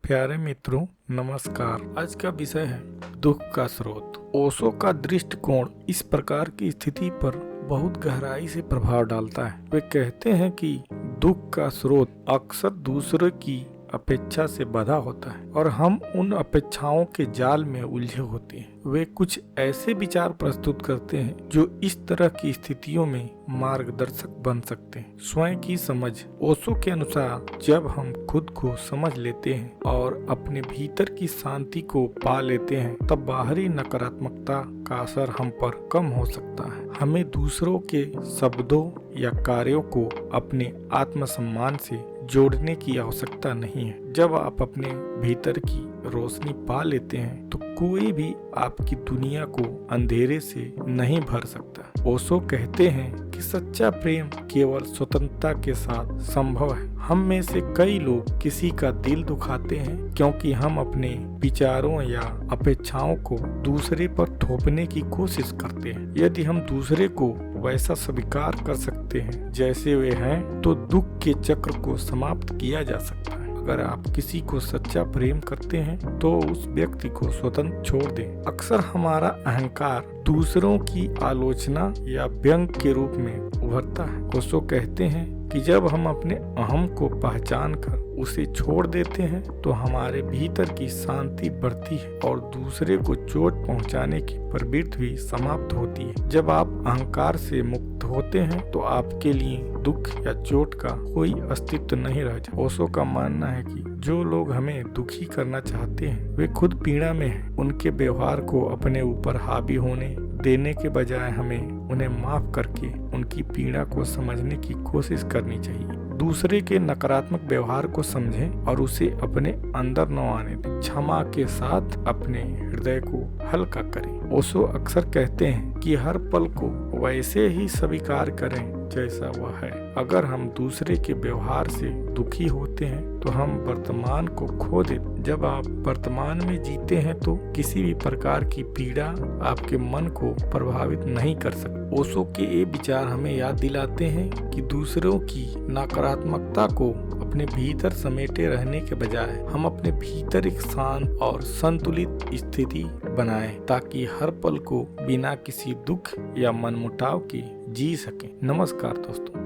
प्यारे मित्रों, नमस्कार। आज का विषय है दुख का स्रोत। ओशो का दृष्टिकोण इस प्रकार की स्थिति पर बहुत गहराई से प्रभाव डालता है। वे कहते हैं कि दुख का स्रोत अक्सर दूसरे की अपेक्षा से बंधा होता है और हम उन अपेक्षाओं के जाल में उलझे होते हैं। वे कुछ ऐसे विचार प्रस्तुत करते हैं जो इस तरह की स्थितियों में मार्गदर्शक बन सकते हैं। स्वयं की समझ। ओशो के अनुसार जब हम खुद को समझ लेते हैं और अपने भीतर की शांति को पा लेते हैं, तब बाहरी नकारात्मकता का असर हम पर कम हो सकता है। हमें दूसरों के शब्दों या कार्यों को अपने आत्मसम्मान से जोड़ने की आवश्यकता नहीं है। जब आप अपने भीतर की रोशनी पा लेते हैं तो कोई भी आपकी दुनिया को अंधेरे से नहीं भर सकता। ओशो कहते हैं कि सच्चा प्रेम केवल स्वतंत्रता के साथ संभव है। हम में से कई लोग किसी का दिल दुखाते हैं क्योंकि हम अपने विचारों या अपेक्षाओं को दूसरे पर थोपने की कोशिश करते हैं। यदि हम दूसरे को वैसा स्वीकार कर सकते हैं जैसे वे हैं, तो दुख के चक्र को समाप्त किया जा सकता है। अगर आप किसी को सच्चा प्रेम करते हैं तो उस व्यक्ति को स्वतंत्र छोड़ दें। अक्सर हमारा अहंकार दूसरों की आलोचना या व्यंग के रूप में उभरता है। ओशो कहते हैं कि जब हम अपने अहम को पहचान कर उसे छोड़ देते हैं तो हमारे भीतर की शांति बढ़ती है और दूसरे को चोट पहुंचाने की प्रवृत्ति भी समाप्त होती है। जब आप अहंकार से मुक्त होते हैं तो आपके लिए दुख या चोट का कोई अस्तित्व नहीं रह जाता। ओशो का मानना है कि जो लोग हमें दुखी करना चाहते हैं वे खुद पीड़ा में हैं। उनके व्यवहार को अपने ऊपर हावी होने देने के बजाय हमें उन्हें माफ करके उनकी पीड़ा को समझने की कोशिश करनी चाहिए। दूसरे के नकारात्मक व्यवहार को समझें और उसे अपने अंदर न आने दें। क्षमा के साथ अपने हृदय को हल्का करें। ओशो अक्सर कहते हैं कि हर पल को वैसे ही स्वीकार करें जैसा वह है। अगर हम दूसरे के व्यवहार से दुखी होते हैं तो हम वर्तमान को खो देते। जब आप वर्तमान में जीते हैं तो किसी भी प्रकार की पीड़ा आपके मन को प्रभावित नहीं कर सकती। ओशो के ये विचार हमें याद दिलाते हैं कि दूसरों की नकारात्मकता को अपने भीतर समेटे रहने के बजाय हम अपने भीतर एक शांत और संतुलित स्थिति बनाएं, ताकि हर पल को बिना किसी दुख या मनमुटाव के जी सकें। नमस्कार दोस्तों।